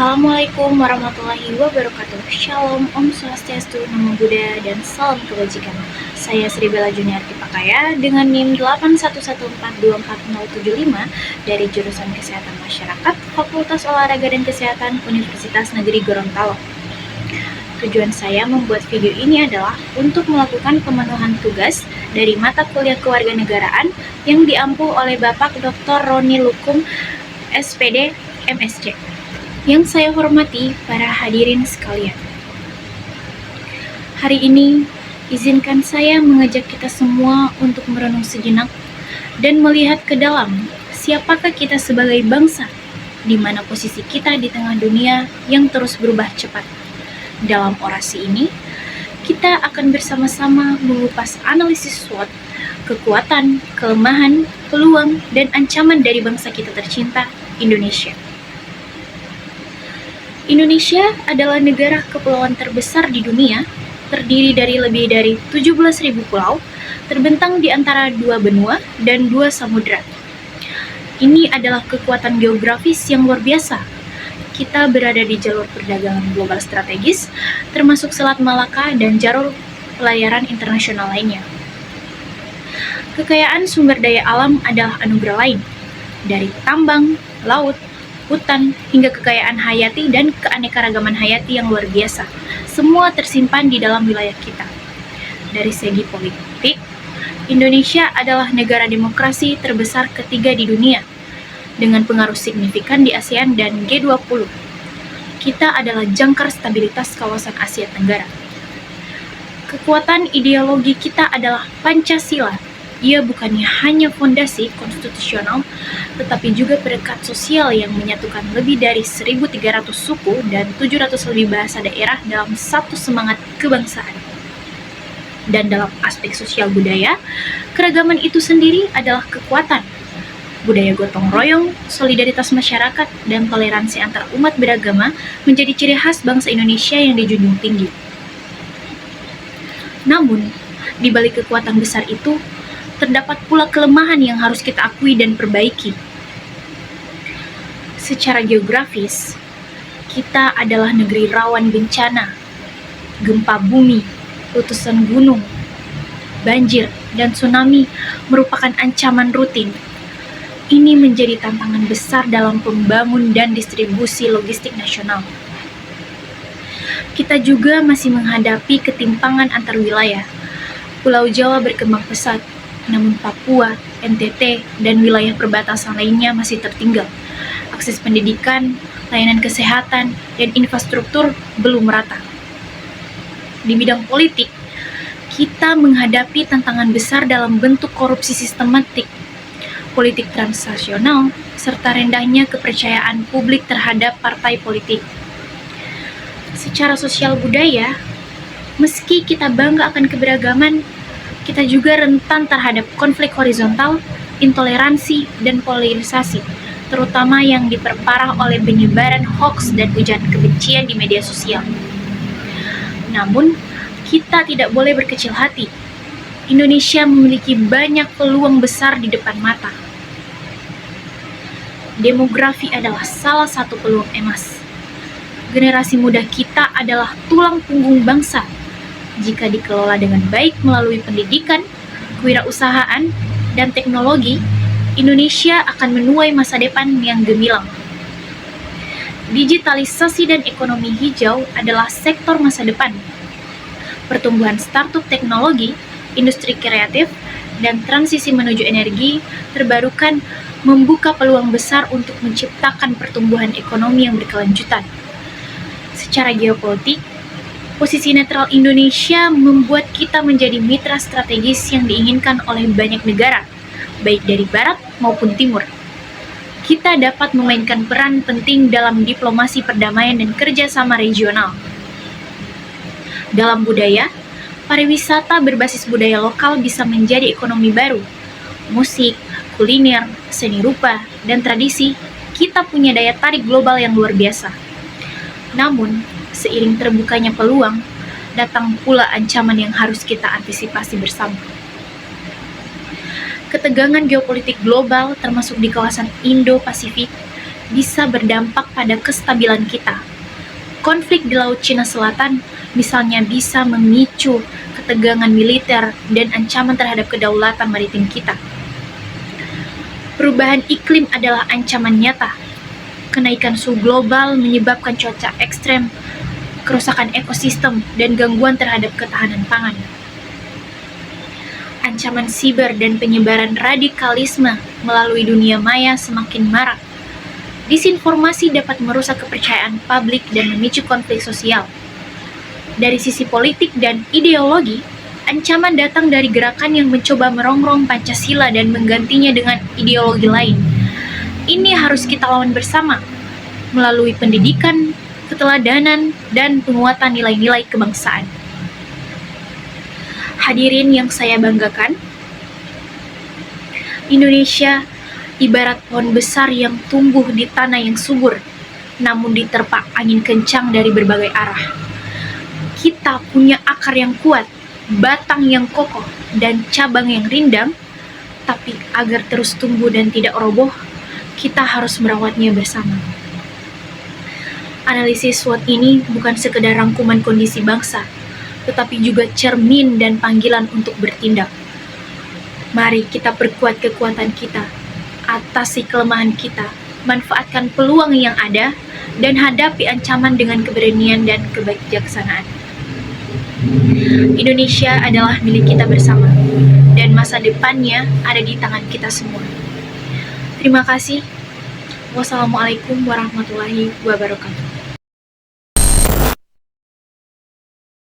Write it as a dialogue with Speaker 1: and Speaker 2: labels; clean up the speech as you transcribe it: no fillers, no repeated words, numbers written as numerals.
Speaker 1: Assalamualaikum warahmatullahi wabarakatuh. Shalom, Om Swastiastu, Namo Buddhaya, dan salam kebajikan. Saya Sri Bella Juniarti Pakaya dengan NIM 811424075 dari jurusan Kesehatan Masyarakat, Fakultas Olahraga dan Kesehatan, Universitas Negeri Gorontalo. Tujuan saya membuat video ini adalah untuk melakukan pemenuhan tugas dari mata kuliah kewarganegaraan yang diampu oleh Bapak Dr. Roni Lukum, SPD, MSc. Yang saya hormati para hadirin sekalian. Hari ini, izinkan saya mengajak kita semua untuk merenung sejenak dan melihat ke dalam siapakah kita sebagai bangsa, di mana posisi kita di tengah dunia yang terus berubah cepat. Dalam orasi ini, kita akan bersama-sama mengupas analisis SWOT, kekuatan, kelemahan, peluang, dan ancaman dari bangsa kita tercinta, Indonesia. Indonesia adalah negara kepulauan terbesar di dunia, terdiri dari lebih dari 17.000 pulau, terbentang di antara 2 benua dan 2 samudra. Ini adalah kekuatan geografis yang luar biasa. Kita berada di jalur perdagangan global strategis, termasuk Selat Malaka dan jalur pelayaran internasional lainnya. Kekayaan sumber daya alam adalah anugerah lain, dari tambang, laut, hutan, hingga kekayaan hayati dan keanekaragaman hayati yang luar biasa. Semua tersimpan di dalam wilayah kita. Dari segi politik, Indonesia adalah negara demokrasi terbesar ketiga di dunia, dengan pengaruh signifikan di ASEAN dan G20. Kita adalah jangkar stabilitas kawasan Asia Tenggara. Kekuatan ideologi kita adalah Pancasila. Ia bukannya hanya fondasi konstitusional, tetapi juga perekat sosial yang menyatukan lebih dari 1.300 suku dan 700 lebih bahasa daerah dalam satu semangat kebangsaan. Dan dalam aspek sosial budaya, keragaman itu sendiri adalah kekuatan. Budaya gotong royong, solidaritas masyarakat, dan toleransi antar umat beragama menjadi ciri khas bangsa Indonesia yang dijunjung tinggi. Namun, di balik kekuatan besar itu, terdapat pula kelemahan yang harus kita akui dan perbaiki. Secara geografis, kita adalah negeri rawan bencana, gempa bumi, letusan gunung, banjir, dan tsunami merupakan ancaman rutin. Ini menjadi tantangan besar dalam pembangun dan distribusi logistik nasional. Kita juga masih menghadapi ketimpangan antar wilayah. Pulau Jawa berkembang pesat, namun Papua, NTT, dan wilayah perbatasan lainnya masih tertinggal. Akses pendidikan, layanan kesehatan, dan infrastruktur belum merata. Di bidang politik, kita menghadapi tantangan besar dalam bentuk korupsi sistematik, politik transaksional, serta rendahnya kepercayaan publik terhadap partai politik. Secara sosial budaya, meski kita bangga akan keberagaman, kita juga rentan terhadap konflik horizontal, intoleransi, dan polarisasi, terutama yang diperparah oleh penyebaran hoaks dan ujaran kebencian di media sosial. Namun, kita tidak boleh berkecil hati. Indonesia memiliki banyak peluang besar di depan mata. Demografi adalah salah satu peluang emas. Generasi muda kita adalah tulang punggung bangsa. Jika dikelola dengan baik melalui pendidikan, kewirausahaan, dan teknologi, Indonesia akan menuai masa depan yang gemilang. Digitalisasi dan ekonomi hijau adalah sektor masa depan. Pertumbuhan startup teknologi, industri kreatif, dan transisi menuju energi terbarukan membuka peluang besar untuk menciptakan pertumbuhan ekonomi yang berkelanjutan. Secara geopolitik, posisi netral Indonesia membuat kita menjadi mitra strategis yang diinginkan oleh banyak negara, baik dari barat maupun timur. Kita dapat memainkan peran penting dalam diplomasi perdamaian dan kerjasama regional. Dalam budaya, pariwisata berbasis budaya lokal bisa menjadi ekonomi baru. Musik, kuliner, seni rupa, dan tradisi, kita punya daya tarik global yang luar biasa. Namun, seiring terbukanya peluang, datang pula ancaman yang harus kita antisipasi bersama. Ketegangan geopolitik global termasuk di kawasan Indo-Pasifik bisa berdampak pada kestabilan kita. Konflik di Laut Cina Selatan misalnya bisa memicu ketegangan militer dan ancaman terhadap kedaulatan maritim kita. Perubahan iklim adalah ancaman nyata. Kenaikan suhu global menyebabkan cuaca ekstrem, kerusakan ekosistem, dan gangguan terhadap ketahanan pangan. Ancaman siber dan penyebaran radikalisme melalui dunia maya semakin marak. Disinformasi dapat merusak kepercayaan publik dan memicu konflik sosial. Dari sisi politik dan ideologi, ancaman datang dari gerakan yang mencoba merongrong Pancasila dan menggantinya dengan ideologi lain. Ini harus kita lawan bersama, melalui pendidikan, keteladanan, dan penguatan nilai-nilai kebangsaan. Hadirin yang saya banggakan, Indonesia ibarat pohon besar yang tumbuh di tanah yang subur, namun diterpa angin kencang dari berbagai arah. Kita punya akar yang kuat, batang yang kokoh, dan cabang yang rindang, tapi agar terus tumbuh dan tidak roboh, kita harus merawatnya bersama. Analisis SWOT ini bukan sekedar rangkuman kondisi bangsa, tetapi juga cermin dan panggilan untuk bertindak. Mari kita perkuat kekuatan kita, atasi kelemahan kita, manfaatkan peluang yang ada, dan hadapi ancaman dengan keberanian dan kebijaksanaan. Indonesia adalah milik kita bersama, dan masa depannya ada di tangan kita semua. Terima kasih. Wassalamualaikum warahmatullahi wabarakatuh.